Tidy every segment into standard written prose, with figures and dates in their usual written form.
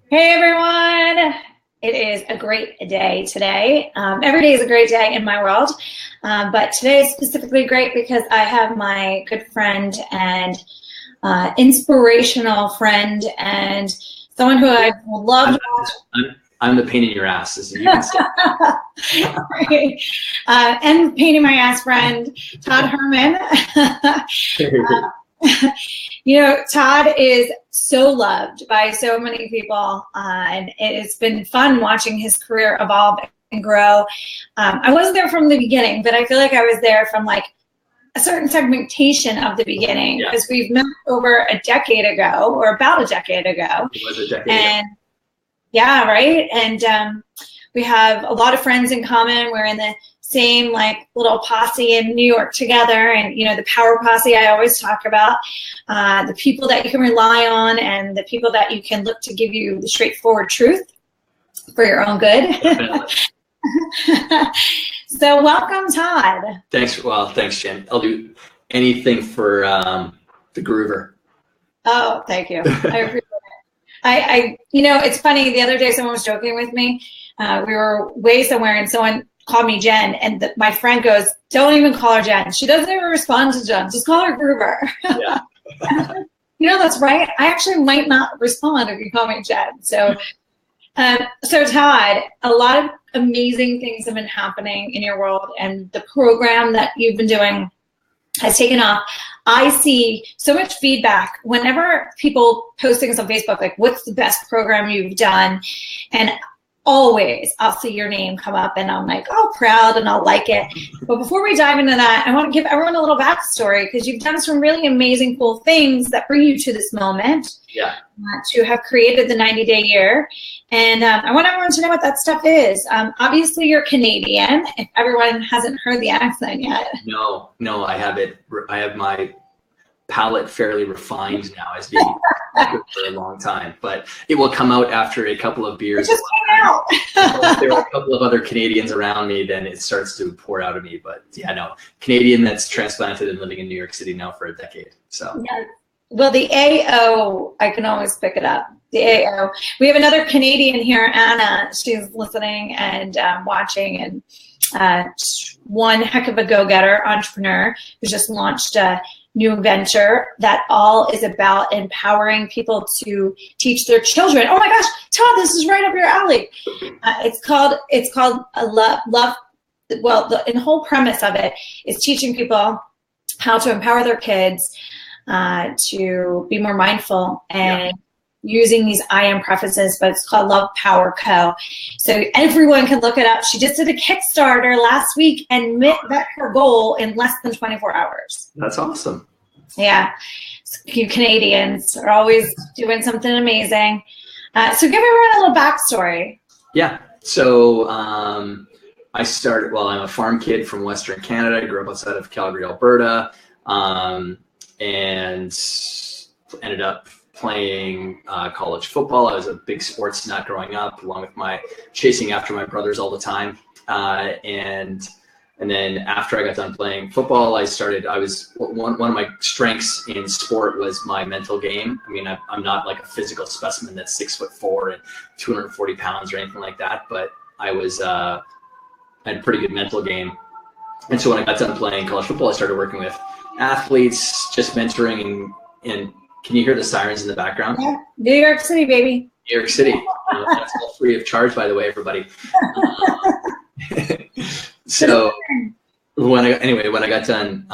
Hey everyone! It is a great day today. Every day is a great day in my world, but today is specifically great because I have my good friend and inspirational friend and someone who I love to watch. I'm the pain in your ass, as you can see. Right. And pain in my ass friend, Todd Herman. Todd is so loved by so many people, and it's been fun watching his career evolve and grow. I wasn't there from the beginning, but I feel like I was there from like a certain segmentation of the beginning because we've met over a decade ago, or about a decade ago. It was a decade ago. Yeah, right. And we have a lot of friends in common. We're in the same like little posse in New York together, and the power posse I always talk about, the people that you can rely on and the people that you can look to give you the straightforward truth for your own good. So welcome, Todd. Thanks, Jen. I'll do anything for the groover. Oh, thank you. I appreciate it. It's funny. The other day, someone was joking with me. We were way somewhere, and someone called me Jen, and my friend goes, "Don't even call her Jen. She doesn't even respond to Jen. Just call her Gruber." Yeah. That's right. I actually might not respond if you call me Jen. So Todd, a lot of amazing things have been happening in your world, and the program that you've been doing has taken off. I see so much feedback whenever people post things on Facebook, like what's the best program you've done? And always I'll see your name come up and I'm like, oh, proud, and I'll like it. But before we dive into that, I want to give everyone a little backstory because you've done some really amazing, cool things that bring you to this moment. Yeah. To have created the 90-day year. And I want everyone to know what that stuff is. Obviously, you're Canadian, if everyone hasn't heard the accent yet. No, I have it. I have my palate fairly refined now as being for a long time, but it will come out after a couple of beers. It just came out. If there are a couple of other Canadians around me, then it starts to pour out of me. But yeah, no, Canadian that's transplanted and living in New York City now for a decade. So. Yeah. Well, the AO, I can always pick it up. The AO. We have another Canadian here, Anna. She's listening and watching, and one heck of a go-getter entrepreneur who just launched a new venture that all is about empowering people to teach their children. Oh my gosh, Todd, this is right up your alley. It's called a love. Well, the whole premise of it is teaching people how to empower their kids to be more mindful and using these I am prefaces, but it's called Love Power Co. So everyone can look it up. She just did a Kickstarter last week and met her goal in less than 24 hours. That's awesome. Yeah. You Canadians are always doing something amazing. So give everyone a little backstory. Yeah. So I started, I'm a farm kid from Western Canada. I grew up outside of Calgary, Alberta. And ended up playing college football. I was a big sports nut growing up, along with my chasing after my brothers all the time. And then after I got done playing football, one of my strengths in sport was my mental game. I mean, I'm not like a physical specimen that's 6'4" and 240 pounds or anything like that, but I had a pretty good mental game. And so when I got done playing college football, I started working with athletes, just mentoring, and can you hear the sirens in the background? Yeah, New York City, baby. New York City. That's all free of charge, by the way, everybody. So when I got done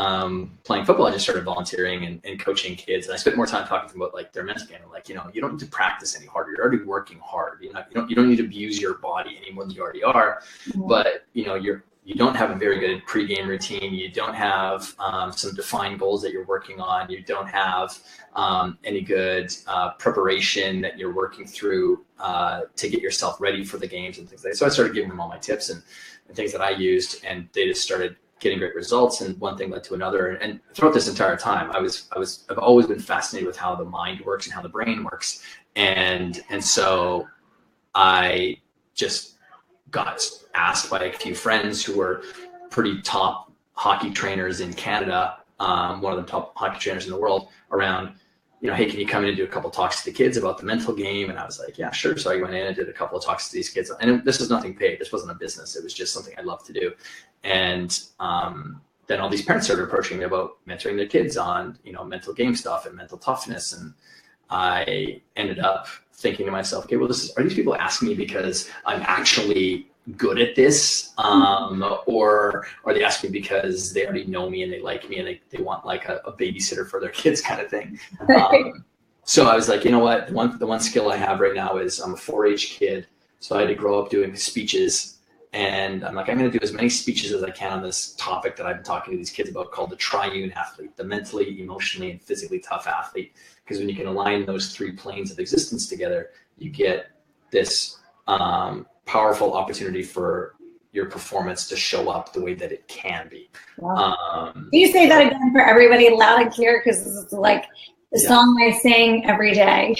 playing football, I just started volunteering and coaching kids, and I spent more time talking to them about like their mental game. Like, you don't need to practice any harder. You're already working hard. You don't need to abuse your body any more than you already are. Mm-hmm. But you don't have a very good pregame routine. You don't have some defined goals that you're working on. You don't have any good preparation that you're working through to get yourself ready for the games and things like that. So I started giving them all my tips and things that I used, and they just started getting great results. And one thing led to another. And throughout this entire time, I've always been fascinated with how the mind works and how the brain works. And so I just got asked by a few friends who were pretty top hockey trainers in Canada, one of the top hockey trainers in the world, around, hey, can you come in and do a couple of talks to the kids about the mental game? And I was like, yeah, sure. So I went in and did a couple of talks to these kids. And this was nothing paid. This wasn't a business. It was just something I loved to do. And then all these parents started approaching me about mentoring their kids on, mental game stuff and mental toughness. And I ended up thinking to myself, okay, well, are these people asking me because I'm actually good at this, or are they asking me because they already know me and they like me and they want like a babysitter for their kids kind of thing? So I was like, you know what, the one skill I have right now is I'm a 4-H kid, so I had to grow up doing speeches, and I'm like, I'm going to do as many speeches as I can on this topic that I've been talking to these kids about, called the triune athlete, the mentally, emotionally, and physically tough athlete. Because when you can align those 3 planes of existence together, you get this powerful opportunity for your performance to show up the way that it can be. Wow. Can you say that again for everybody loud and clear? Because it's like the song I sing every day.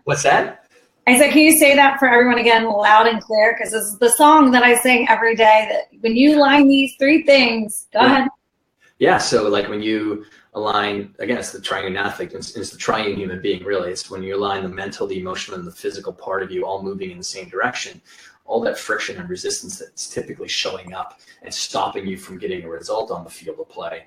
What's that? I said, can you say that for everyone again, loud and clear? Because it's the song that I sing every day, that when you line these 3 things, go ahead. Yeah, so like when you align, again, it's the triune athlete, it's the triune human being, really. It's when you align the mental, the emotional, and the physical part of you all moving in the same direction, all that friction and resistance that's typically showing up and stopping you from getting a result on the field of play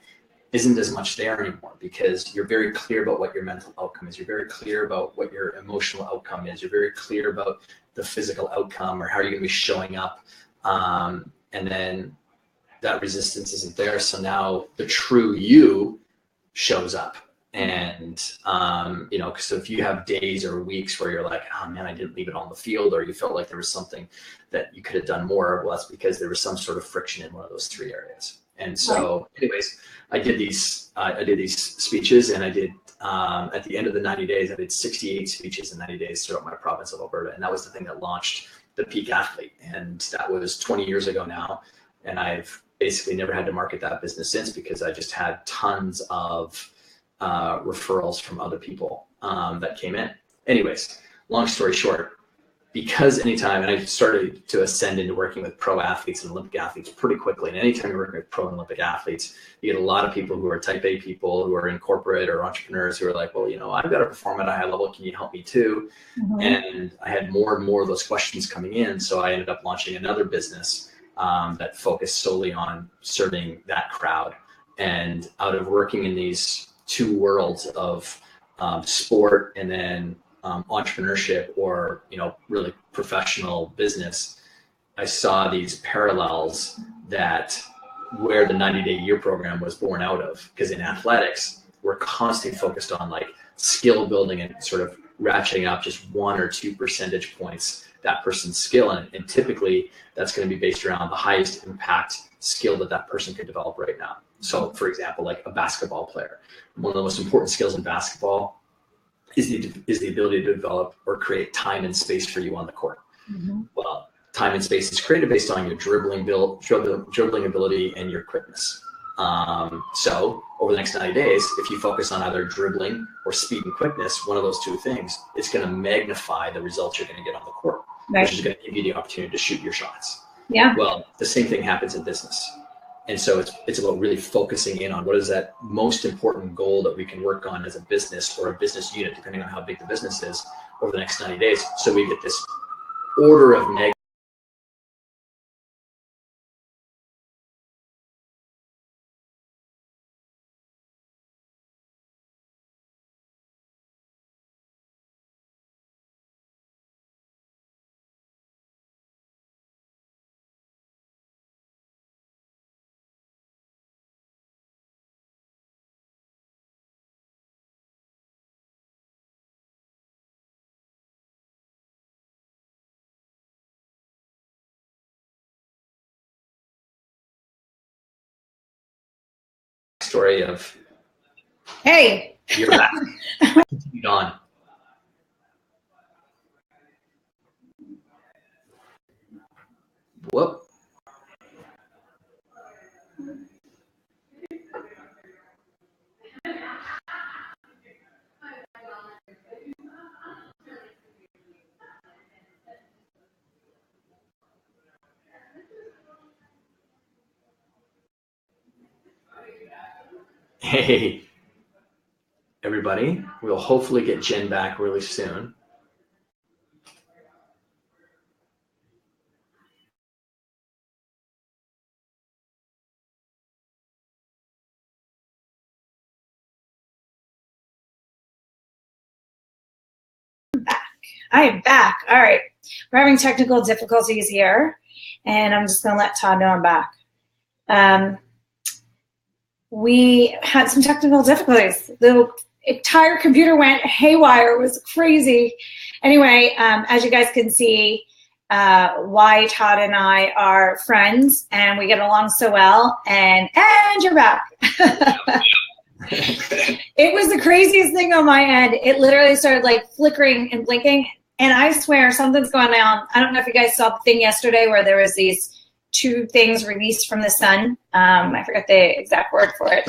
isn't as much there anymore, because you're very clear about what your mental outcome is. You're very clear about what your emotional outcome is. You're very clear about the physical outcome, or how you're going to be showing up. And then that resistance isn't there. So now the true you shows up. And, so if you have days or weeks where you're like, oh man, I didn't leave it on the field, or you felt like there was something that you could have done more, well, that's because there was some sort of friction in one of those 3 areas. And so anyways, I did these speeches, and I did, at the end of the 90 days, I did 68 speeches in 90 days throughout my province of Alberta. And that was the thing that launched the Peak Athlete. And that was 20 years ago now. And I've basically never had to market that business since, because I just had tons of referrals from other people that came in. Anyways, long story short, because anytime, and I started to ascend into working with pro athletes and Olympic athletes pretty quickly. And anytime you're working with pro and Olympic athletes, you get a lot of people who are type A people, who are in corporate or entrepreneurs, who are like, well, I've got to perform at a high level. Can you help me too? Mm-hmm. And I had more and more of those questions coming in. So I ended up launching another business that focused solely on serving that crowd. And out of working in these 2 worlds of sport and then entrepreneurship, or really professional business, I saw these parallels that where the 90-day year program was born out of. Because in athletics, we're constantly focused on like skill building and sort of ratcheting up just 1 or 2 percentage points that person's skill, and typically that's going to be based around the highest impact skill that person could develop right now. So for example, like a basketball player, one of the most important skills in basketball is the ability to develop or create time and space for you on the court. Mm-hmm. Well, time and space is created based on your dribbling ability and your quickness. So over the next 90 days, if you focus on either dribbling or speed and quickness, one of those 2 things, it's going to magnify the results you're going to get on the court, right, which is going to give you the opportunity to shoot your shots. Yeah. Well, the same thing happens in business. And so it's about really focusing in on what is that most important goal that we can work on as a business or a business unit, depending on how big the business is, over the next 90 days. So we get this order of magnitude. Story of, hey, you're back. I continued on. Whoop. Hey, everybody. everybody. We'll hopefully get Jen back really soon. I am back. All right. We're having technical difficulties here, and I'm just going to let Todd know I'm back. We had some technical difficulties. The entire computer went haywire. It was crazy. Anyway, as you guys can see, why Todd and I are friends, and we get along so well. And you're back. It was the craziest thing on my end. It literally started like flickering and blinking. And I swear something's going on. I don't know if you guys saw the thing yesterday where there was these 2 things released from the sun. I forget the exact word for it.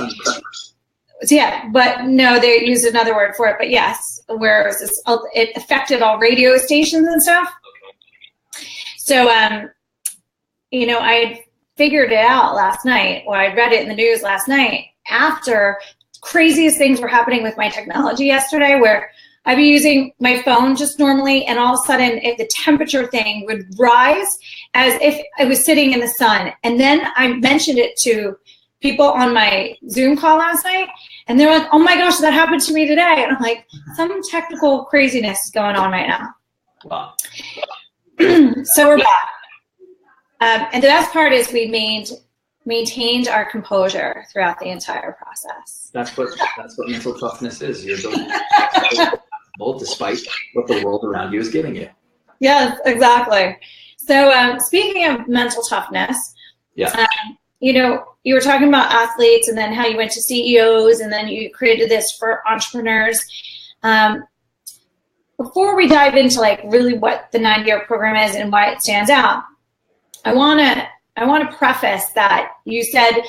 So yeah, but no, they used another word for it. But yes, where it affected all radio stations and stuff. So, you know, I figured it out last night. Well, I read it in the news last night after craziest things were happening with my technology yesterday, where I'd be using my phone just normally, and all of a sudden the temperature thing would rise as if I was sitting in the sun. And then I mentioned it to people on my Zoom call last night, and they're like, oh my gosh, that happened to me today. And I'm like, some technical craziness is going on right now. Wow. So we're back. And the best part is we maintained our composure throughout the entire process. That's what mental toughness is. You're both despite what the world around you is giving you. Yes, exactly. So speaking of mental toughness, yeah. You know, you were talking about athletes and then how you went to CEOs and then you created this for entrepreneurs. Before we dive into like really what the 90-year program is and why it stands out, I want to preface that you said,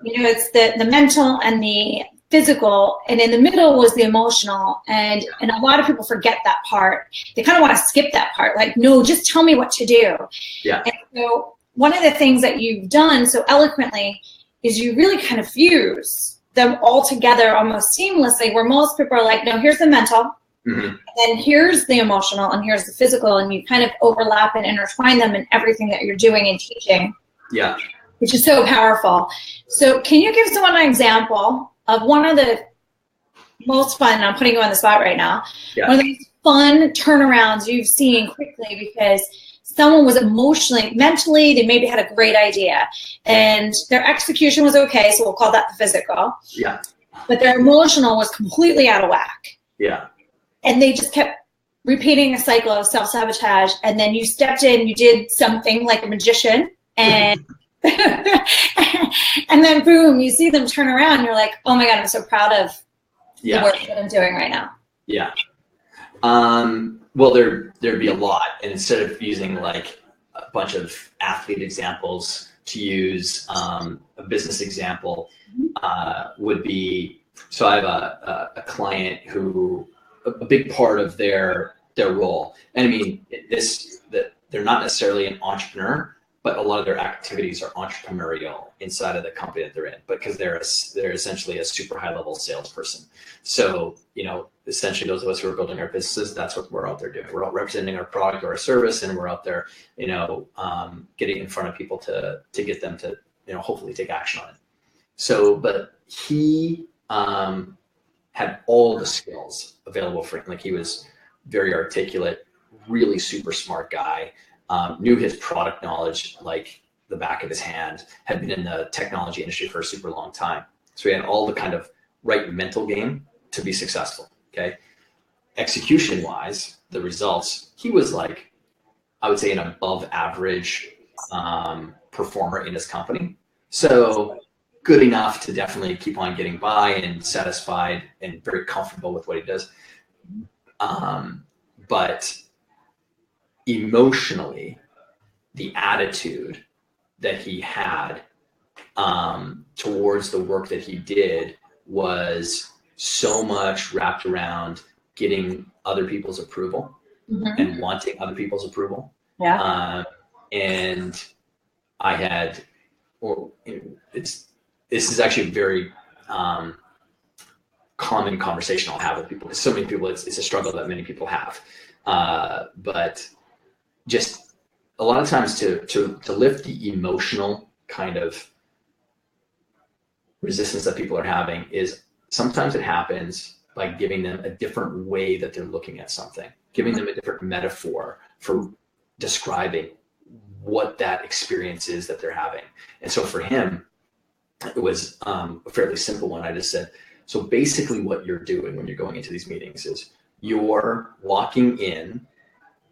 you know, it's the mental and the physical, and in the middle was the emotional, and a lot of people forget that part. They kind of want to skip that part, like, no, just tell me what to do. Yeah. And so one of the things that you've done so eloquently is you really kind of fuse them all together almost seamlessly, where most people are like, no, here's the mental, and then here's the emotional, and here's the physical, and you kind of overlap and intertwine them in everything that you're doing and teaching. Yeah. Which is so powerful. So can you give someone an example of one of the most fun, I'm putting you on the spot right now, one of the fun turnarounds you've seen quickly because someone was mentally, they maybe had a great idea and their execution was okay, so we'll call that the physical. Yeah. But their emotional was completely out of whack. Yeah. And they just kept repeating a cycle of self-sabotage, and then you stepped in, you did something like a magician, and and then boom, you see them turn around and you're like, oh my God, I'm so proud of the work that I'm doing right now. Yeah. Well, there'd be a lot. And instead of using like a bunch of athlete examples, to use a business example would be, so I have a client who, a big part of their role, and I mean, that they're not necessarily an entrepreneur, but a lot of their activities are entrepreneurial inside of the company that they're in, because they're essentially a super high level salesperson. So, you know, essentially those of us who are building our businesses, that's what we're out there doing. We're out representing our product or our service, and we're out there, you know, getting in front of people to get them to, you know, hopefully take action on it. So, but he had all the skills available for him. Like, he was very articulate, really super smart guy. Knew his product knowledge like the back of his hand, had been in the technology industry for a super long time. So he had all the kind of right mental game to be successful, okay? Execution-wise, the results, he was like, I would say, an above average performer in his company. So good enough to definitely keep on getting by and satisfied and very comfortable with what he does. But emotionally, the attitude that he had towards the work that he did was so much wrapped around getting other people's approval and wanting other people's approval. Yeah. And I had, this is actually very common conversation I'll have with people. Because so many people, it's a struggle that many people have. But just a lot of times to lift the emotional kind of resistance that people are having is sometimes it happens by giving them a different way that they're looking at something, giving them a different metaphor for describing what that experience is that they're having. And so for him, it was a fairly simple one. I just said, so basically what you're doing when you're going into these meetings is you're walking in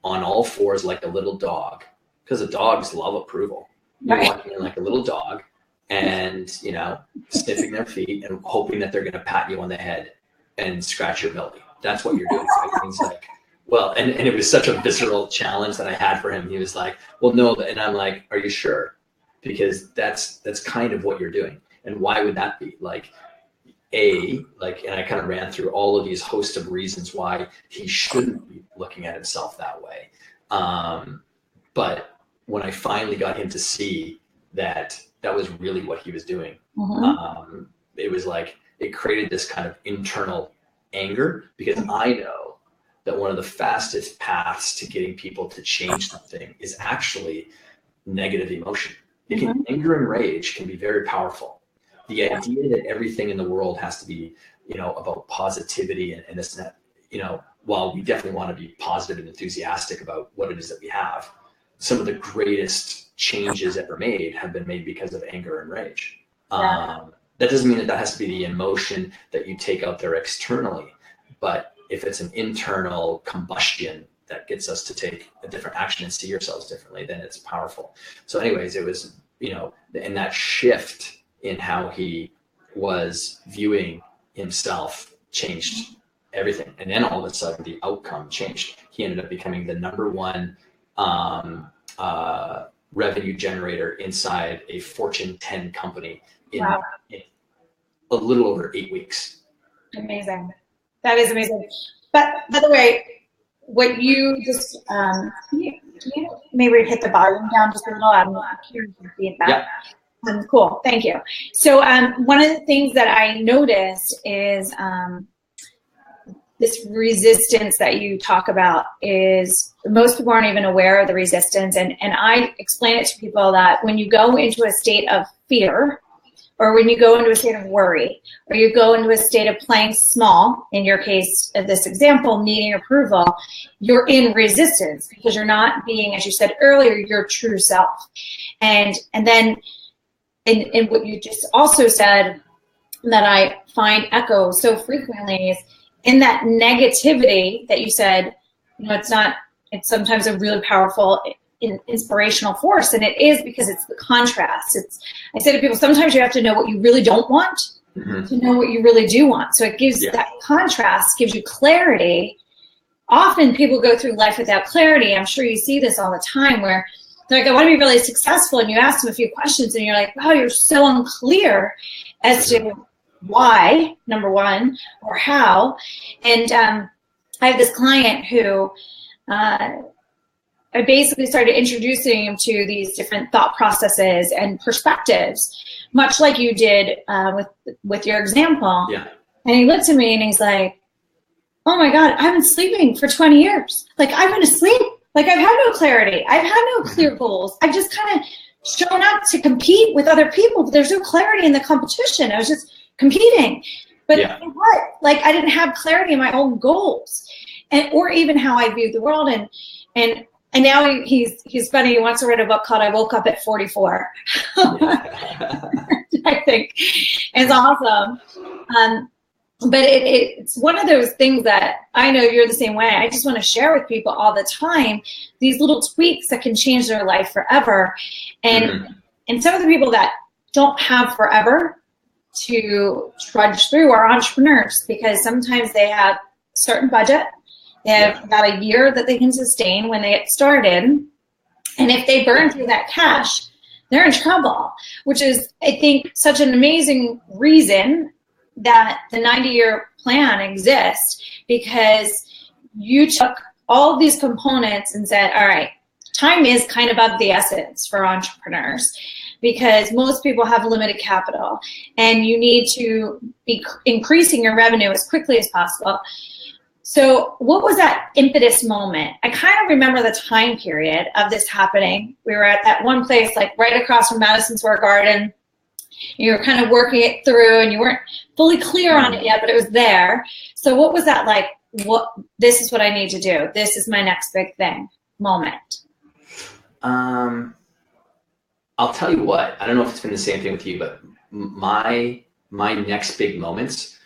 on all fours like a little dog, because the dogs love approval. You're walking in like a little dog and, you know, sniffing their feet and hoping that they're going to pat you on the head and scratch your belly. That's what you're doing. Right? Things like, well, and it was such a visceral challenge that I had for him. He was like, well, no. And I'm like, are you sure? Because that's kind of what you're doing. And why would that be? Like, and I kind of ran through all of these host of reasons why he shouldn't be looking at himself that way. But when I finally got him to see that that was really what he was doing, it was like, it created this kind of internal anger, because I know that one of the fastest paths to getting people to change something is actually negative emotion. Anger and rage can be very powerful. The idea that everything in the world has to be, you know, about positivity and this and that, you know, while we definitely want to be positive and enthusiastic about what it is that we have, some of the greatest changes ever made have been made because of anger and rage. That doesn't mean that has to be the emotion that you take out there externally, but if it's an internal combustion that gets us to take a different action and see ourselves differently, then it's powerful. So anyways, it was, you know, and that shift in how he was viewing himself changed everything. And then all of a sudden the outcome changed. He ended up becoming the #1 revenue generator inside a Fortune 10 company in a little over 8 weeks. Amazing. That is amazing. But by the way, what you just, can you maybe hit the volume down just a little? I'm curious to see that. Yeah. Cool. Thank you. So one of the things that I noticed is this resistance that you talk about is most people aren't even aware of the resistance. And I explain it to people that when you go into a state of fear, or when you go into a state of worry, or you go into a state of playing small, in your case of this example, needing approval, you're in resistance because you're not being, as you said earlier, your true self. And then in what you just also said that I find echo so frequently is in that negativity that you said, you know, it's sometimes a really powerful inspirational force, and it is because it's the contrast. I say to people, sometimes you have to know what you really don't want to know what you really do want. So it gives that contrast, gives you clarity. Often people go through life without clarity. I'm sure you see this all the time where they're like, I want to be really successful, and you ask them a few questions and you're like, wow, you're so unclear as to why, number one, or how. And I have this client who I basically started introducing him to these different thought processes and perspectives, much like you did with your example. Yeah. And he looked at me and he's like, oh my God, I've been sleeping for 20 years. Like, I've been asleep. Like, I've had no clarity. I've had no clear goals. I've just kind of shown up to compete with other people, but there's no clarity in the competition. I was just competing. But what? Like, I didn't have clarity in my own goals or even how I viewed the world. And now he's funny. He wants to write a book called I Woke Up at 44. I think it's awesome. But it's one of those things that I know you're the same way. I just want to share with people all the time, these little tweaks that can change their life forever. And some of the people that don't have forever to trudge through are entrepreneurs, because sometimes they have a certain budget. They have about a year that they can sustain when they get started. And if they burn through that cash, they're in trouble, which is, I think, such an amazing reason that the 90-year plan exists, because you took all of these components and said, all right, time is kind of of the essence for entrepreneurs. because most people have limited capital and you need to be increasing your revenue as quickly as possible. So what was that impetus moment? I kind of remember the time period of this happening. We were at that one place, like right across from Madison Square Garden. You were kind of working it through and you weren't fully clear on it yet, but it was there. So what was that like? This is what I need to do. This is my next big thing moment. I'll tell you what, I don't know if it's been the same thing with you, but my next big moments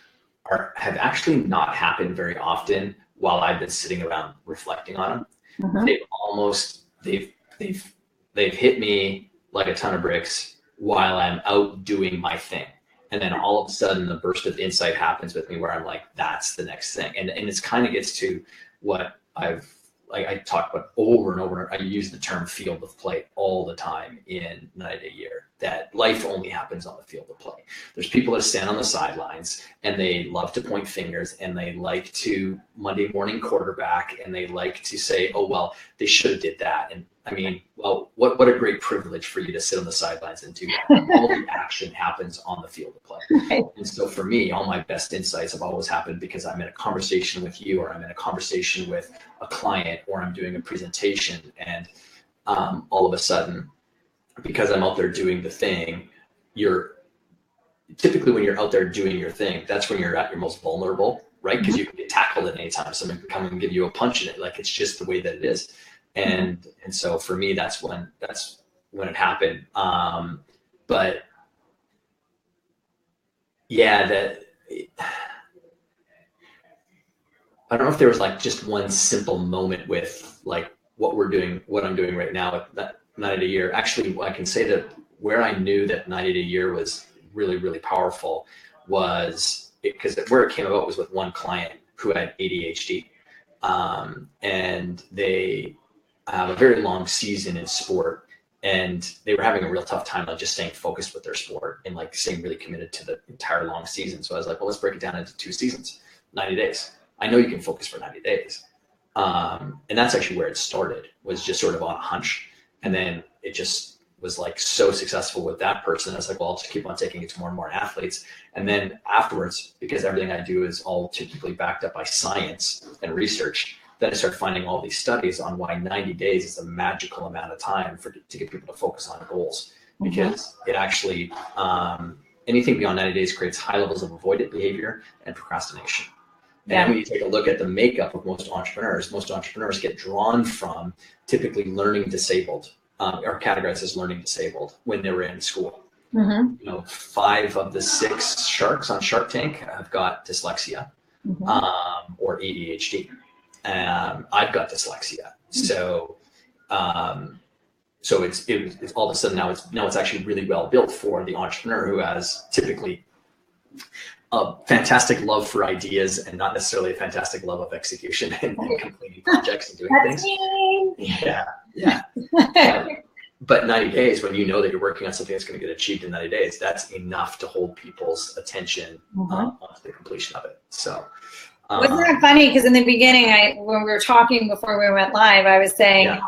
have actually not happened very often while I've been sitting around reflecting on them. Mm-hmm. They've hit me like a ton of bricks while I'm out doing my thing. And then all of a sudden the burst of insight happens with me where I'm like, that's the next thing. And it's kind of gets to what I talk about over and over. I use the term field of play all the time in 90 Day Year, that life only happens on the field of play. There's people that stand on the sidelines and they love to point fingers and they like to Monday morning quarterback and they like to say, oh, well, they should have did that. And I mean, well, what a great privilege for you to sit on the sidelines and do that. All the action happens on the field of play. Right. And so for me, all my best insights have always happened because I'm in a conversation with you, or I'm in a conversation with a client, or I'm doing a presentation. And all of a sudden, because I'm out there doing the thing, typically when you're out there doing your thing, that's when you're at your most vulnerable, right? Because you can get tackled at any time. Someone can come and give you a punch in it. Like, it's just the way that it is. And so for me, that's when it happened. But yeah, I don't know if there was like just one simple moment with like what I'm doing right now at that 90 Day Year. Actually, I can say that where I knew that 90 Day Year was really, really powerful was because where it came about was with one client who had ADHD. And they have a very long season in sport, and they were having a real tough time like just staying focused with their sport and like staying really committed to the entire long season. So I was like, well, let's break it down into 2 seasons, 90 days. I know you can focus for 90 days. And that's actually where it started, was just sort of on a hunch. And then it just was like so successful with that person. I was like, well, I'll just keep on taking it to more and more athletes. And then afterwards, because everything I do is all typically backed up by science and research, then I started finding all these studies on why 90 days is a magical amount of time to get people to focus on goals. Because it actually, anything beyond 90 days creates high levels of avoidant behavior and procrastination. And when you take a look at the makeup of most entrepreneurs get drawn from typically learning disabled, or categorized as learning disabled when they were in school. You know, 5 of the 6 sharks on Shark Tank have got dyslexia or ADHD. I've got dyslexia, so it's all of a sudden now it's actually really well built for the entrepreneur who has typically a fantastic love for ideas and not necessarily a fantastic love of execution and completing projects and doing things. Yeah. But 90 days, when you know that you're working on something that's going to get achieved in 90 days, that's enough to hold people's attention onto the completion of it. So. Wasn't that funny? Because in the beginning, when we were talking before we went live, I was saying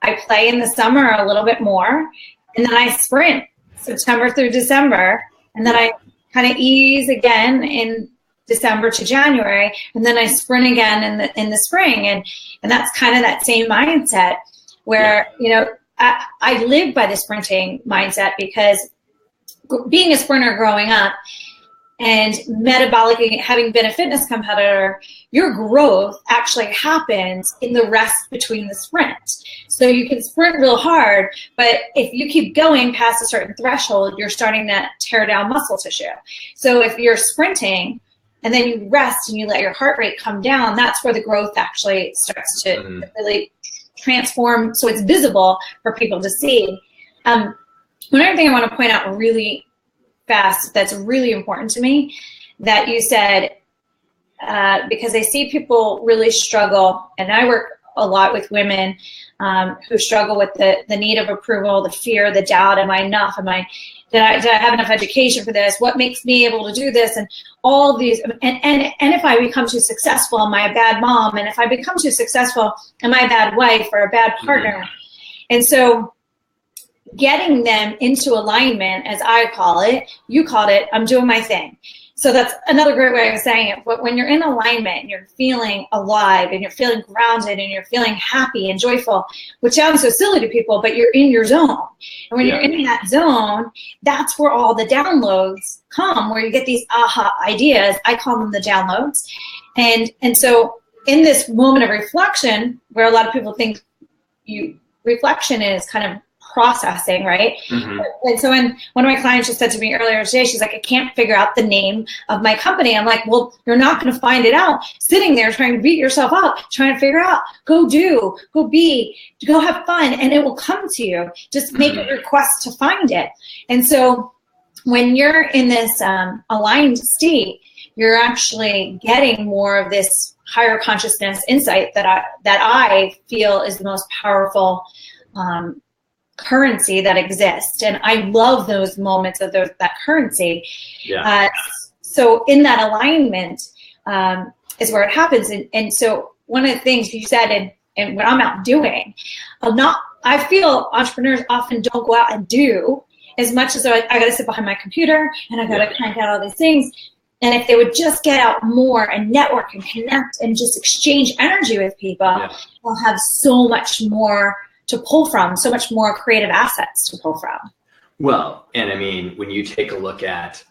I play in the summer a little bit more, and then I sprint September through December, and then I kind of ease again in December to January, and then I sprint again in the spring, and that's kind of that same mindset where you know I live by the sprinting mindset because being a sprinter growing up. And metabolically, having been a fitness competitor, your growth actually happens in the rest between the sprints. So you can sprint real hard, but if you keep going past a certain threshold, you're starting to tear down muscle tissue. So if you're sprinting and then you rest and you let your heart rate come down, that's where the growth actually starts to really transform. So it's visible for people to see. One other thing I want to point out really fast that's really important to me that you said, because I see people really struggle, and I work a lot with women who struggle with the need of approval, the fear, the doubt. Am I enough? Did I have enough education for this? What makes me able to do this? And all these, and if I become too successful, am I a bad mom? And if I become too successful, am I a bad wife or a bad partner? And so getting them into alignment, as I call it, you called it, I'm doing my thing. So that's another great way of saying it. But when you're in alignment and you're feeling alive and you're feeling grounded and you're feeling happy and joyful, which sounds so silly to people, but you're in your zone. And when you're in that zone, that's where all the downloads come, where you get these aha ideas. I call them the downloads. And so in this moment of reflection, where a lot of people think reflection is kind of processing, right? Mm-hmm. And so when one of my clients just said to me earlier today, she's like, I can't figure out the name of my company. I'm like, well, you're not going to find it out sitting there trying to beat yourself up, trying to figure out, go do, go be, go have fun, and it will come to you. Just make a request to find it. And so when you're in this aligned state, you're actually getting more of this higher consciousness insight that I feel is the most powerful currency that exists. And I love those moments of that currency. Yeah. So in that alignment is where it happens. And so one of the things you said, and what I'm out doing, I feel entrepreneurs often don't go out and do as much as I got to sit behind my computer and I got to crank out all these things. And if they would just get out more and network and connect and just exchange energy with people, they'll have so much more to pull from, so much more creative assets to pull from. Well, and I mean, when you take a look at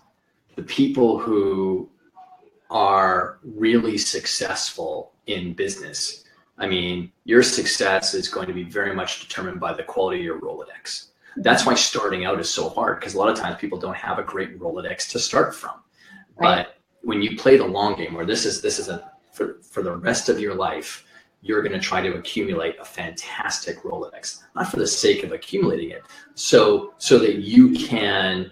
the people who are really successful in business, I mean, your success is going to be very much determined by the quality of your Rolodex. That's why starting out is so hard, because a lot of times people don't have a great Rolodex to start from. Right. But when you play the long game, where this is for the rest of your life, you're going to try to accumulate a fantastic Rolodex, not for the sake of accumulating it, so that you can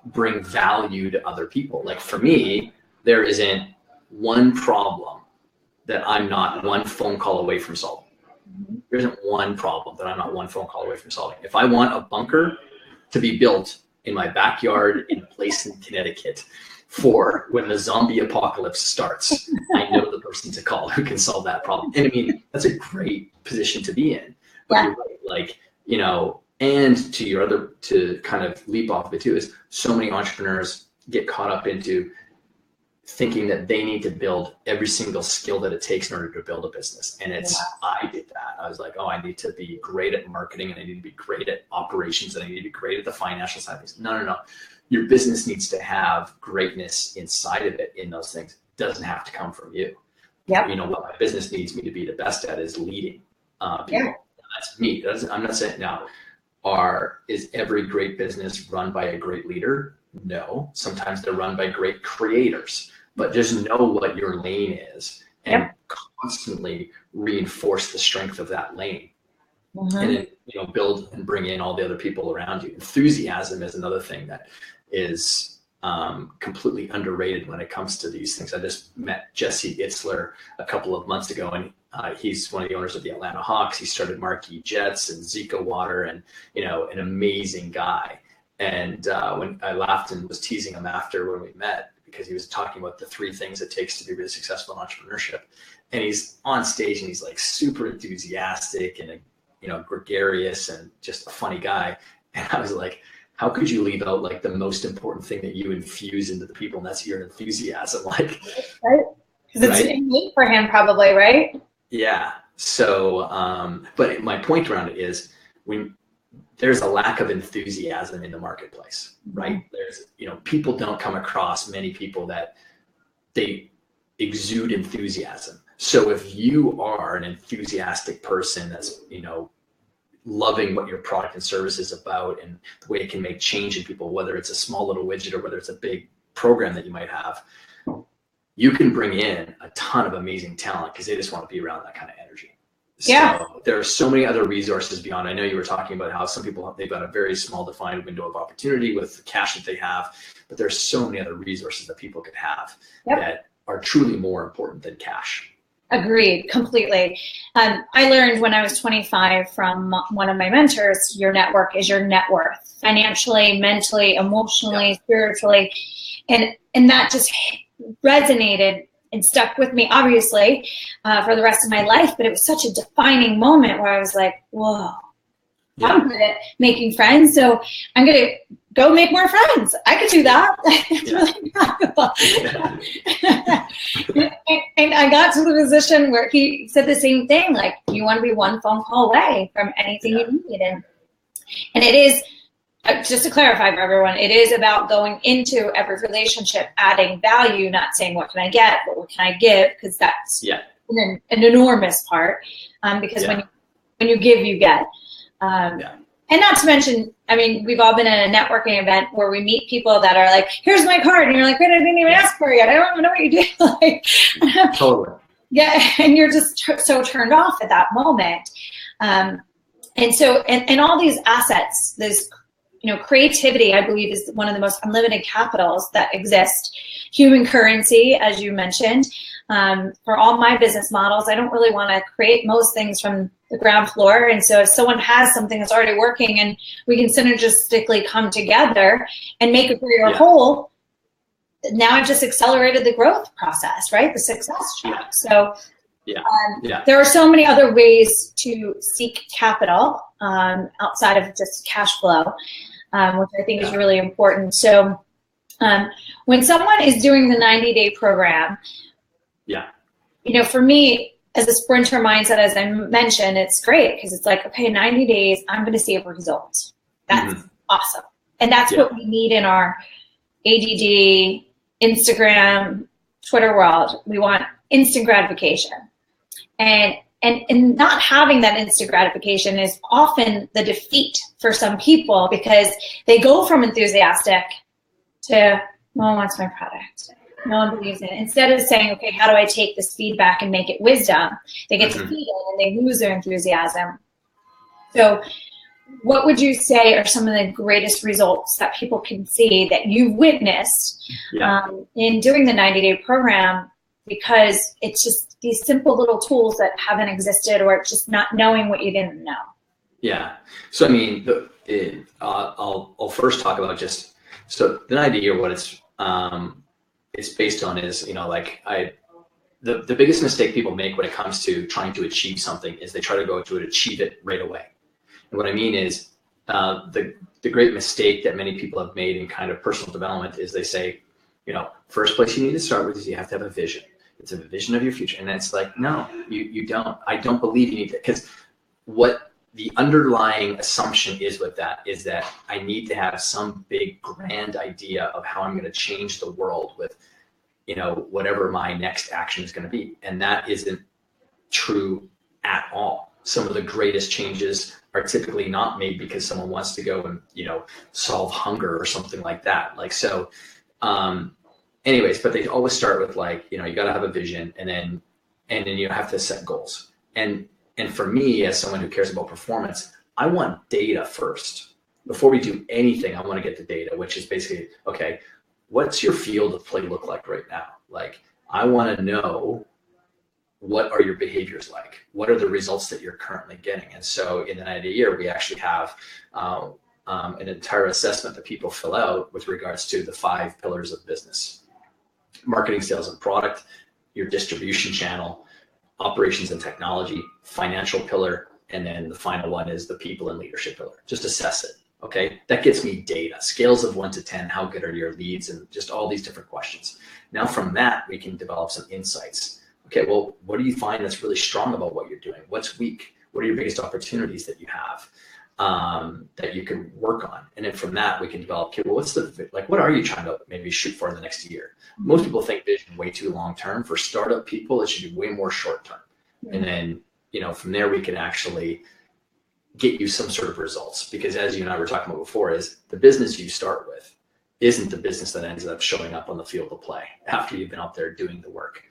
bring value to other people. Like for me, there isn't one problem that I'm not one phone call away from solving. There isn't one problem that I'm not one phone call away from solving. If I want a bunker to be built in my backyard in a place in Connecticut for when the zombie apocalypse starts, I know the person to call who can solve that problem. And I mean, that's a great position to be in. But you're right, like, you know, and to kind of leap off of it too, is so many entrepreneurs get caught up into thinking that they need to build every single skill that it takes in order to build a business. And I did that. I was like, oh, I need to be great at marketing, and I need to be great at operations, and I need to be great at the financial side of things. No. Your business needs to have greatness inside of it in those things. It doesn't have to come from you. Yep. You know, what my business needs me to be the best at is leading people. Yeah. That's me. I'm not saying now, is every great business run by a great leader? No. Sometimes they're run by great creators. But just know what your lane is and constantly reinforce the strength of that lane. And then, you know, build and bring in all the other people around you. Enthusiasm is another thing that is completely underrated when it comes to these things. I just met Jesse Itzler a couple of months ago, and he's one of the owners of the Atlanta Hawks. He started Marquee Jets and Zika Water, and, you know, an amazing guy. And when I laughed and was teasing him after when we met, because he was talking about the 3 things it takes to be really successful in entrepreneurship. And he's on stage and he's like super enthusiastic and, you know, gregarious and just a funny guy. And I was like, how could you leave out like the most important thing that you infuse into the people? And that's your enthusiasm. Like, right. Because it's innate for him probably, right? Yeah. So, but my point around it is, when there's a lack of enthusiasm in the marketplace, right? There's, you know, people don't come across many people that they exude enthusiasm. So if you are an enthusiastic person that's, you know, loving what your product and service is about and the way it can make change in people, whether it's a small little widget or whether it's a big program that you might have, you can bring in a ton of amazing talent because they just want to be around that kind of energy. So there are so many other resources beyond. I know you were talking about how some people, they've got a very small defined window of opportunity with the cash that they have, but there's so many other resources that people could have that are truly more important than cash. Agreed, completely. I learned when I was 25 from one of my mentors, your network is your net worth, financially, mentally, emotionally, spiritually. And that just resonated and stuck with me, obviously, for the rest of my life. But it was such a defining moment where I was like, whoa, I'm good at making friends, so I'm going to go make more friends. I could do that. It's really valuable. And I got to the position where he said the same thing, like, you want to be one phone call away from anything you need. And it is, just to clarify for everyone, it is about going into every relationship, adding value, not saying what can I get, but what can I give, because that's an enormous part. Because when you give, you get. And not to mention, I mean, we've all been in a networking event where we meet people that are like, here's my card. And you're like, wait, I didn't even ask for it yet. I don't even know what you do. Like, totally. Yeah. And you're just so turned off at that moment. And so, and all these assets, this, creativity, I believe, is one of the most unlimited capitals that exist. Human currency, as you mentioned. For all my business models, I don't really want to create most things from the ground floor. And so if someone has something that's already working and we can synergistically come together and make a career whole, now I've just accelerated the growth process, right? The success track. So there are so many other ways to seek capital outside of just cash flow, which I think is really important. So when someone is doing the 90-day program, for me, as a sprinter mindset, as I mentioned, it's great because it's like, okay, 90 days, I'm going to see a result. That's awesome. And that's what we need in our ADD, Instagram, Twitter world. We want instant gratification. And not having that instant gratification is often the defeat for some people because they go from enthusiastic to, no one wants my product. No one believes in it. Instead of saying, okay, how do I take this feedback and make it wisdom? They get defeated and they lose their enthusiasm. So what would you say are some of the greatest results that people can see that you've witnessed in doing the 90-day program? Because it's just these simple little tools that haven't existed, or it's just not knowing what you didn't know. Yeah. So, I mean, I'll first talk about so the 90 or what it's based on is, the biggest mistake people make when it comes to trying to achieve something is they try to go to it, achieve it right away. And what I mean is the great mistake that many people have made in kind of personal development is they say, first place you need to start with is you have to have a vision. It's a vision of your future. And it's like, no, you don't. I don't believe you need to, because what the underlying assumption is with that is that I need to have some big grand idea of how I'm going to change the world with, whatever my next action is going to be. And that isn't true at all. Some of the greatest changes are typically not made because someone wants to go and, solve hunger or something like that. Anyways, but they always start with you got to have a vision and then you have to set goals. And for me, as someone who cares about performance, I want data first. Before we do anything, I want to get the data, which is basically, okay, what's your field of play look like right now? I want to know, what are your behaviors like? What are the results that you're currently getting? And so in the 90 year, we actually have an entire assessment that people fill out with regards to the 5 pillars of business: marketing, sales, and product, your distribution channel, operations and technology, financial pillar, and then the final one is the people and leadership pillar. Just assess it. Okay, that gets me data, scales of 1 to 10, how good are your leads, and just all these different questions. Now from that, we can develop some insights. Okay, well, what do you find that's really strong about what you're doing? What's weak? What are your biggest opportunities that you have that you can work on? And then from that, we can develop, okay, well, what are you trying to maybe shoot for in the next year? Most people think vision way too long-term. For startup people, it should be way more short-term. And then, from there, we can actually get you some sort of results, because as you and I were talking about before, is the business you start with isn't the business that ends up showing up on the field of play after you've been out there doing the work.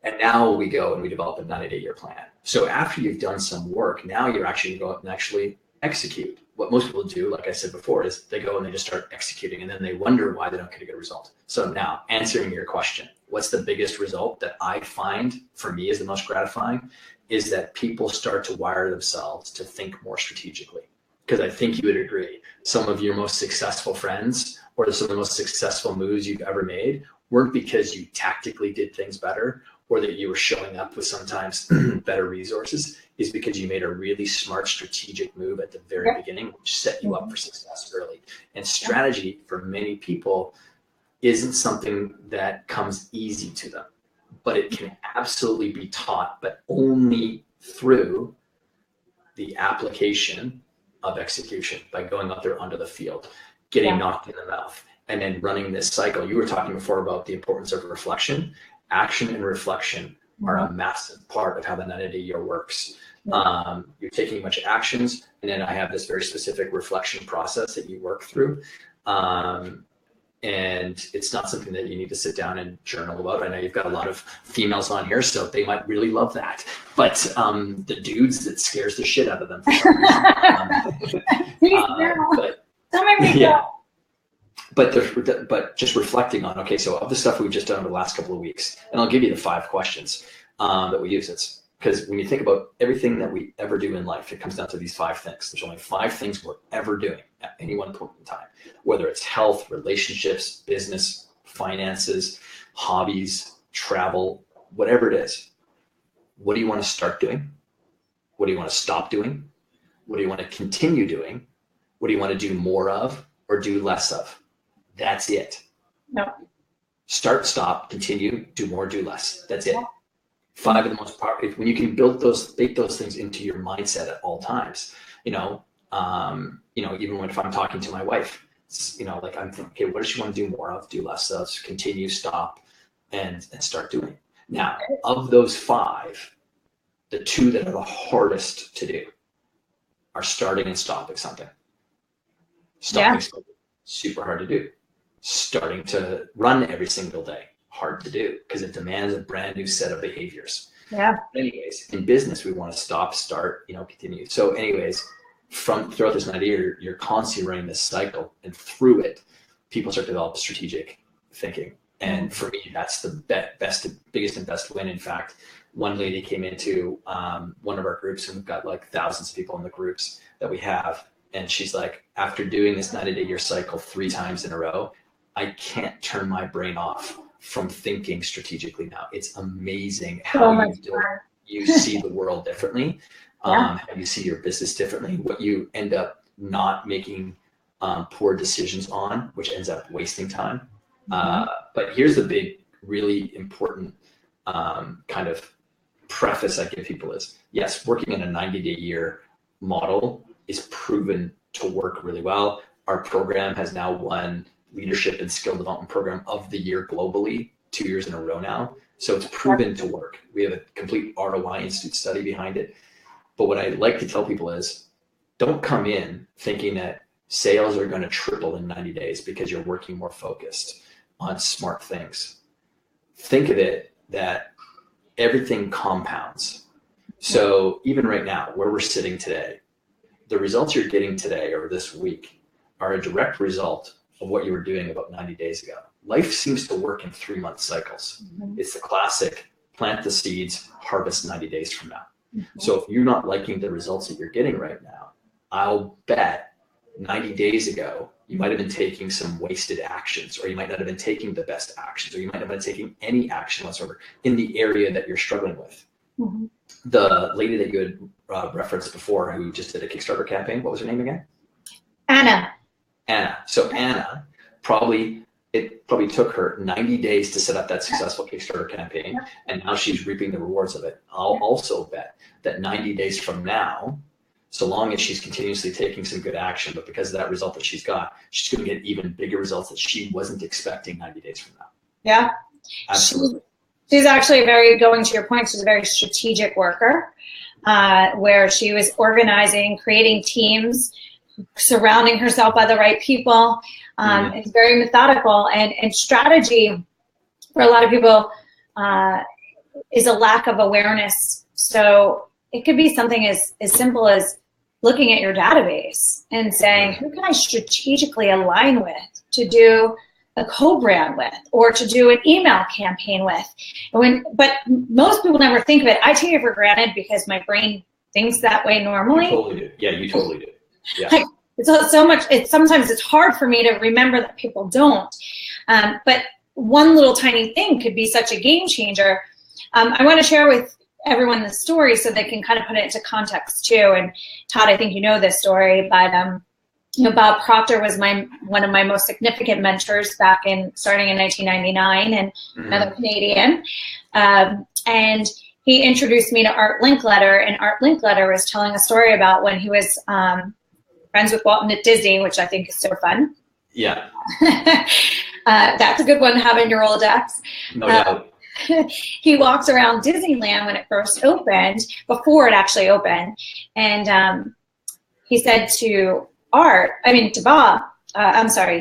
And now we go and we develop a 90-day year plan. So after you've done some work, now you're actually go out and actually execute. What most people do, like I said before, is they go and they just start executing, and then they wonder why they don't get a good result. So now, answering your question, what's the biggest result that I find for me is the most gratifying is that people start to wire themselves to think more strategically. Because I think you would agree, some of your most successful friends or some of the most successful moves you've ever made weren't because you tactically did things better or that you were showing up with sometimes better resources is because you made a really smart strategic move at the very beginning, which set you up for success early. And strategy for many people isn't something that comes easy to them, but it can absolutely be taught, but only through the application of execution, by going out there onto the field, getting knocked in the mouth, and then running this cycle. You were talking before about the importance of reflection. Action and reflection are a massive part of how the 90-day year works. You're taking a bunch of actions, and then I have this very specific reflection process that you work through. And it's not something that you need to sit down and journal about. I know you've got a lot of females on here, so they might really love that. But the dudes, that scares the shit out of them for some reason. But just reflecting on, okay, so of the stuff we've just done over the last couple of weeks, and I'll give you the 5 questions that we use. It's because when you think about everything that we ever do in life, it comes down to these 5 things. There's only 5 things we're ever doing at any one point in time, whether it's health, relationships, business, finances, hobbies, travel, whatever it is. What do you want to start doing? What do you want to stop doing? What do you want to continue doing? What do you want to do more of or do less of? That's it. No. Start, stop, continue, do more, do less. That's it. 5 of the most powerful. When you can bake those things into your mindset at all times, even if I'm talking to my wife, like I'm thinking, okay, what does she want to do more of, do less of, continue, stop, and start doing. Now, of those 5, the 2 that are the hardest to do are starting and stopping something. Stopping something, super hard to do. Starting to run every single day, hard to do because it demands a brand new set of behaviors. Anyways, in business, we want to stop, start, continue. So anyways, throughout this 90 year, you're constantly running this cycle, and through it, people start to develop strategic thinking. And for me, that's the biggest and best win. In fact, one lady came into one of our groups, and we've got like thousands of people in the groups that we have. And she's like, after doing this 90-day year cycle 3 times in a row, I can't turn my brain off from thinking strategically now. It's amazing how you see the world differently, how you see your business differently, what you end up not making poor decisions on, which ends up wasting time. But here's the big, really important kind of preface I give people is, yes, working in a 90-day year model is proven to work really well. Our program has now won Leadership and Skill Development Program of the Year globally 2 years in a row now. So it's proven to work. We have a complete ROI Institute study behind it. But what I like to tell people is, don't come in thinking that sales are going to triple in 90 days because you're working more focused on smart things. Think of it that everything compounds. So even right now, where we're sitting today, the results you're getting today or this week are a direct result of what you were doing about 90 days ago. Life seems to work in 3-month cycles. It's the classic plant the seeds, harvest 90 days from now. So if you're not liking the results that you're getting right now, I'll bet 90 days ago, you might have been taking some wasted actions, or you might not have been taking the best actions, or you might not have been taking any action whatsoever in the area that you're struggling with. The lady that you had referenced before who just did a Kickstarter campaign, what was her name again? Anna. So Anna, it probably took her 90 days to set up that successful Kickstarter campaign, and now she's reaping the rewards of it. I'll also bet that 90 days from now, so long as she's continuously taking some good action, but because of that result that she's got, she's going to get even bigger results that she wasn't expecting 90 days from now. Yeah, absolutely. She's actually going to your point, she's a very strategic worker, where she was organizing, creating teams, surrounding herself by the right people. It's very methodical, and strategy for a lot of people is a lack of awareness. So it could be something as simple as looking at your database and saying, who can I strategically align with to do a co-brand with, or to do an email campaign with? But most people never think of it. I take it for granted because my brain thinks that way normally. You totally do. Yeah, you totally do. Yeah. Like, sometimes it's hard for me to remember that people don't. But one little tiny thing could be such a game changer. I want to share with everyone the story so they can kind of put it into context too. And Todd, I think you know this story, but Bob Proctor was one of my most significant mentors starting in 1999, and another Canadian. And he introduced me to Art Linkletter, and Art Linkletter was telling a story about when he was friends with Walton at Disney, which I think is so fun. Yeah. That's a good one to have in your rolodex. No doubt. He walked around Disneyland when it first opened, before it actually opened, and he said to Bob,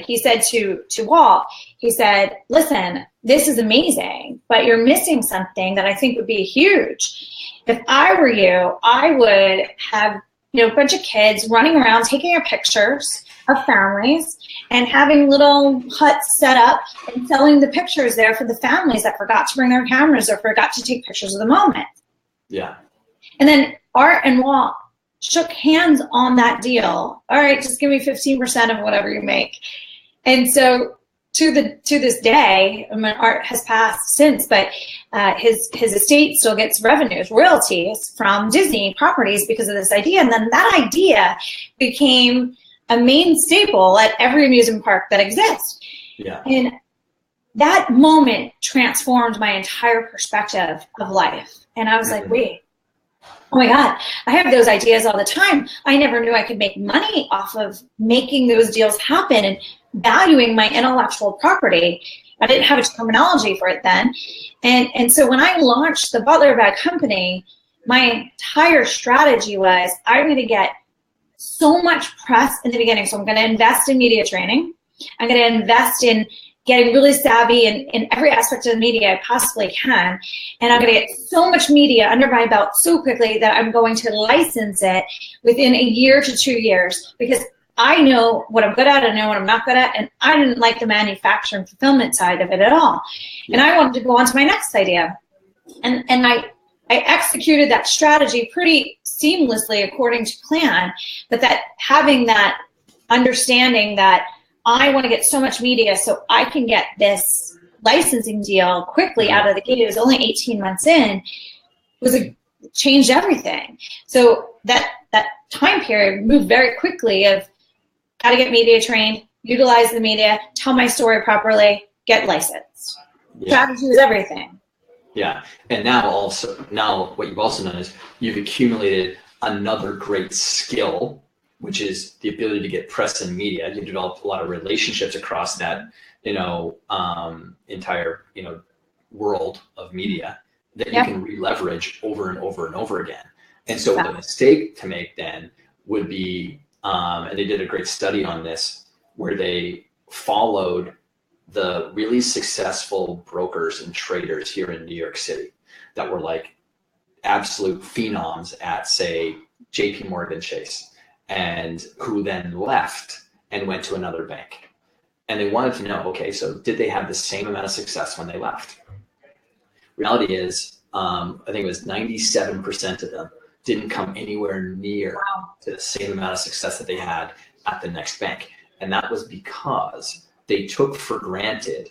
he said to Walt, he said, listen, this is amazing, but you're missing something that I think would be huge. If I were you, I would have, a bunch of kids running around taking your pictures of families and having little huts set up and selling the pictures there for the families that forgot to bring their cameras or forgot to take pictures of the moment. Yeah. And then Art and Walt shook hands on that deal. All right, just give me 15% of whatever you make. And so to this day, Art has passed since, but his estate still gets royalties from Disney properties because of this idea. And then that idea became a main staple at every amusement park that exists. Yeah. And that moment transformed my entire perspective of life. And I was like, wait, oh my God, I have those ideas all the time. I never knew I could make money off of making those deals happen and valuing my intellectual property. I didn't have a terminology for it then. And so when I launched the Butler Bag Company, my entire strategy was I'm going to get so much press in the beginning. So I'm going to invest in media training. I'm going to invest in getting really savvy in every aspect of the media I possibly can. And I'm going to get so much media under my belt so quickly that I'm going to license it within a year to 2 years, because I know what I'm good at, I know what I'm not good at, and I didn't like the manufacturing fulfillment side of it at all. And I wanted to go on to my next idea. And I executed that strategy pretty seamlessly according to plan, but that having that understanding that I want to get so much media so I can get this licensing deal quickly out of the gate. It was only 18 months in, changed everything. So that time period moved very quickly of got to get media trained, utilize the media, tell my story properly, get licensed. Yeah. Strategy is everything. Yeah. And now what you've also done is you've accumulated another great skill, which is the ability to get press and media. You developed a lot of relationships across that, entire, world of media that you can re-leverage over and over and over again. And so the mistake to make then would be, and they did a great study on this, where they followed the really successful brokers and traders here in New York City that were like absolute phenoms at, say, JP Morgan Chase, and who then left and went to another bank. And they wanted to know, okay, so did they have the same amount of success when they left? Reality is, I think it was 97% of them didn't come anywhere near to the same amount of success that they had at the next bank. And that was because they took for granted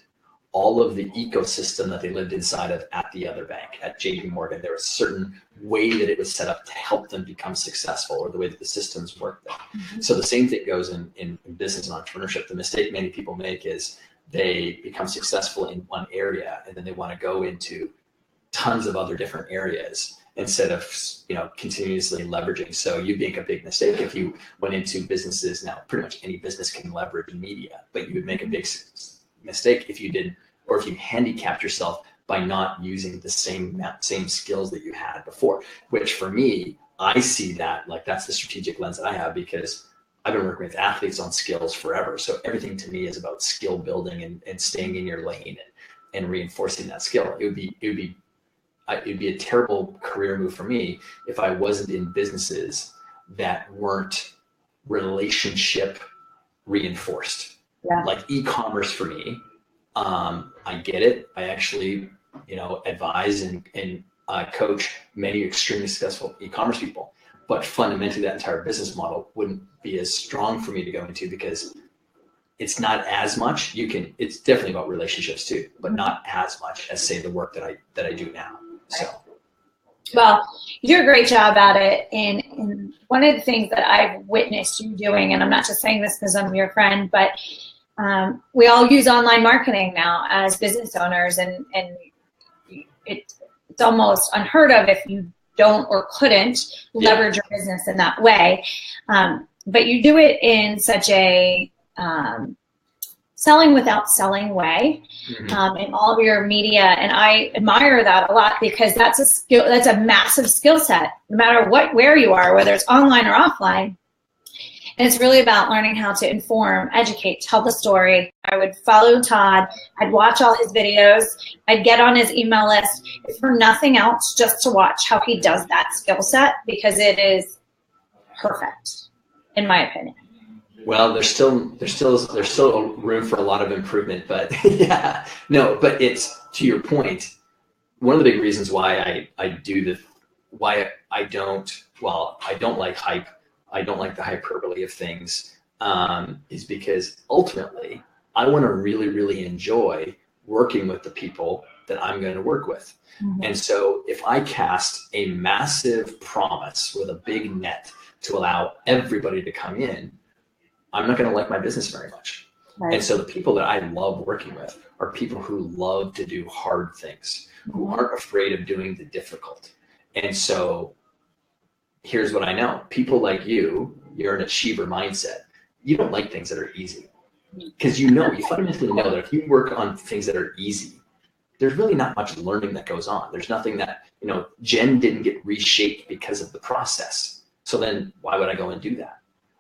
all of the ecosystem that they lived inside of at the other bank, at JP Morgan. There was a certain way that it was set up to help them become successful, or the way that the systems work there. Mm-hmm. So the same thing goes in business and entrepreneurship. The mistake many people make is they become successful in one area and then they want to go into tons of other different areas instead of, continuously leveraging. So you make a big mistake if you went into businesses. Now, pretty much any business can leverage media, but you would make a big mistake if you didn't, or if you handicapped yourself by not using the same skills that you had before, which for me, I see that like that's the strategic lens that I have, because I've been working with athletes on skills forever. So everything to me is about skill building and staying in your lane and reinforcing that skill. It would be a terrible career move for me if I wasn't in businesses that weren't relationship reinforced. Yeah. Like e-commerce for me, I get it. I actually, advise and coach many extremely successful e-commerce people, but fundamentally that entire business model wouldn't be as strong for me to go into, because it's not as much. It's definitely about relationships too, but not as much as, say, the work that I do now. So. Well, you do a great job at it. And one of the things that I've witnessed you doing, and I'm not just saying this because I'm your friend, but we all use online marketing now as business owners, and it's almost unheard of if you don't or couldn't leverage your business in that way. But you do it in such a selling without selling way, in all of your media. And I admire that a lot, because that's a skill, that's a massive skill set, no matter where you are, whether it's online or offline. And it's really about learning how to inform, educate, tell the story. I would follow Todd. I'd watch all his videos. I'd get on his email list, if for nothing else, just to watch how he does that skill set, because it is perfect, in my opinion. Well, there's still room for a lot of improvement, but yeah, no, but it's, to your point, one of the big reasons why I don't like hype. I don't like the hyperbole of things, is because ultimately I want to really, really enjoy working with the people that I'm going to work with. And so if I cast a massive promise with a big net to allow everybody to come in, I'm not going to like my business very much. Right. And so the people that I love working with are people who love to do hard things, who aren't afraid of doing the difficult. And so here's what I know. People like you're an achiever mindset. You don't like things that are easy, because you fundamentally know that if you work on things that are easy, there's really not much learning that goes on. There's nothing that, Jen didn't get reshaped because of the process. So then why would I go and do that?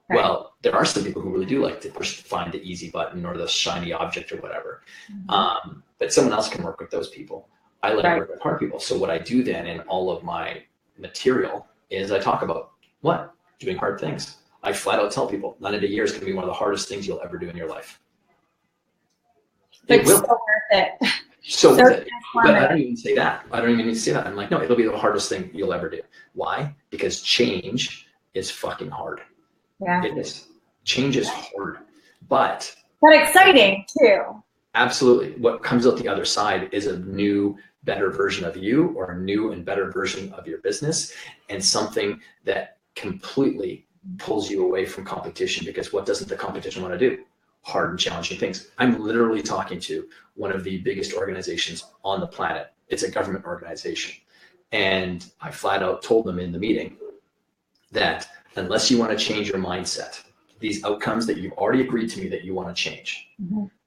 Right. Well, there are some people who really do like to find the easy button or the shiny object or whatever. But someone else can work with those people. I like to work with hard people. So what I do then in all of my material is I talk about doing hard things. I flat out tell people 90 years is going to be one of the hardest things you'll ever do in your life. It will. So worth it. So worth it. But I don't even say that. I don't even need to say that. I'm like, no, it'll be the hardest thing you'll ever do. Why? Because change is fucking hard. Yeah. It is. Change is hard, but exciting too. Absolutely. What comes out the other side is a new, better version of you, or a new and better version of your business, and something that completely pulls you away from competition, because what doesn't the competition want to do? Hard and challenging things. I'm literally talking to one of the biggest organizations on the planet. It's a government organization. And I flat out told them in the meeting that unless you want to change your mindset, these outcomes that you've already agreed to me that you want to change,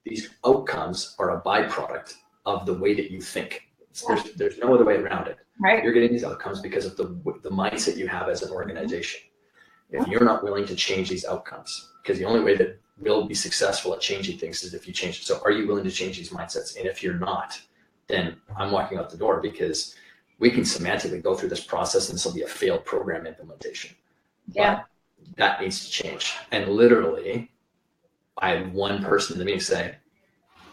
these outcomes are a byproduct of the way that you think. There's no other way around it. Right. You're getting these outcomes because of the mindset you have as an organization. If you're not willing to change these outcomes, because the only way that we'll be successful at changing things is if you change it. So are you willing to change these mindsets? And if you're not, then I'm walking out the door, because we can semantically go through this process and this will be a failed program implementation. Yeah. But that needs to change. And literally, I had one person in the meeting say,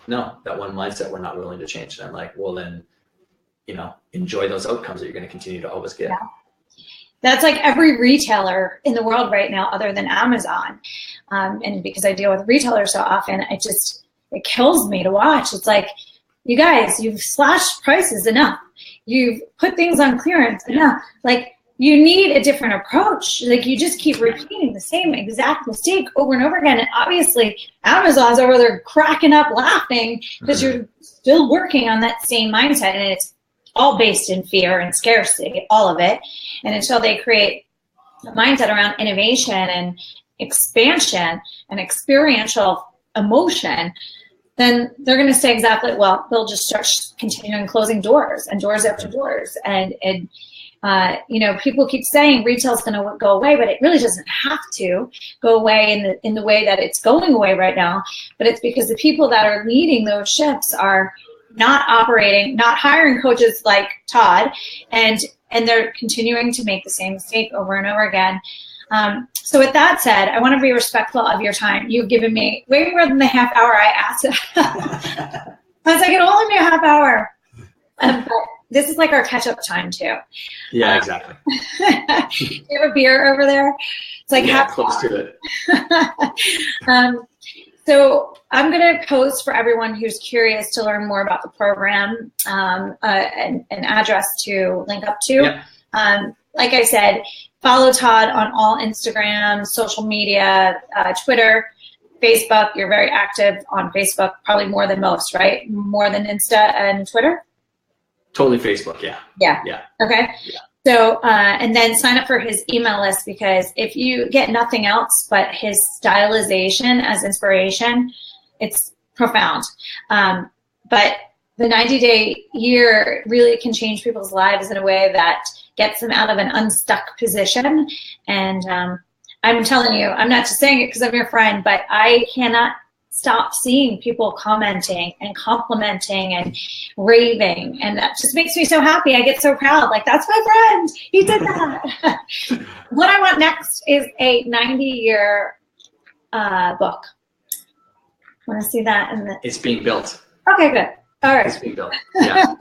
no, that one mindset we're not willing to change. And I'm like, well, then, enjoy those outcomes that you're going to continue to always get. Yeah. That's like every retailer in the world right now, other than Amazon. And because I deal with retailers so often, it kills me to watch. It's like, you guys, you've slashed prices enough. You've put things on clearance enough. Like, you need a different approach. Like, you just keep repeating the same exact mistake over and over again. And obviously Amazon's over there cracking up laughing because you're still working on that same mindset. And it's all based in fear and scarcity, all of it. And until they create a mindset around innovation and expansion and experiential emotion, then they're going to say exactly, they'll just start continuing closing doors and doors after doors. And people keep saying retail's going to go away, but it really doesn't have to go away in the way that it's going away right now. But it's because the people that are leading those ships are not hiring coaches like Todd, and they're continuing to make the same mistake over and over again. So with that said, I want to be respectful of your time. You've given me way more than the half hour I asked. I was like, it'll only be a half hour. But this is like our catch-up time too. Yeah, exactly. Do you have a beer over there? It's like half close to it. So I'm going to post for everyone who's curious to learn more about the program an address to link up to. Yeah. Like I said, follow Todd on all Instagram, social media, Twitter, Facebook. You're very active on Facebook, probably more than most, right? More than Insta and Twitter? Totally Facebook, yeah. Yeah. Yeah. Okay. Yeah. So, and then sign up for his email list, because if you get nothing else but his stylization as inspiration, it's profound. But the 90-day year really can change people's lives in a way that gets them out of an unstuck position. And I'm telling you, I'm not just saying it because I'm your friend, but I cannot stop seeing people commenting and complimenting and raving, and that just makes me so happy. I get so proud, like, that's my friend, he did that. What I want next is a 90-year book. Want to see that? It's being built. Okay, good. All right. It's being built. Yeah.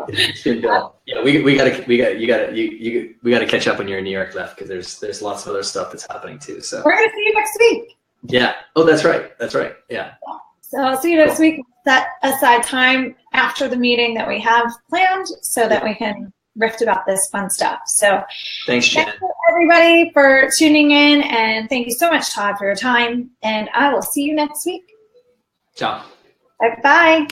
It's being built. Yeah, we gotta catch up when you're in New York, Beth, because there's lots of other stuff that's happening too. So we're gonna see you next week. Yeah. Oh, that's right. That's right. Yeah. So I'll see you next week. Set aside time after the meeting that we have planned so that we can riff about this fun stuff. So thanks, Jen. Thank you, everybody, for tuning in, and thank you so much, Todd, for your time. And I will see you next week. Ciao. Bye.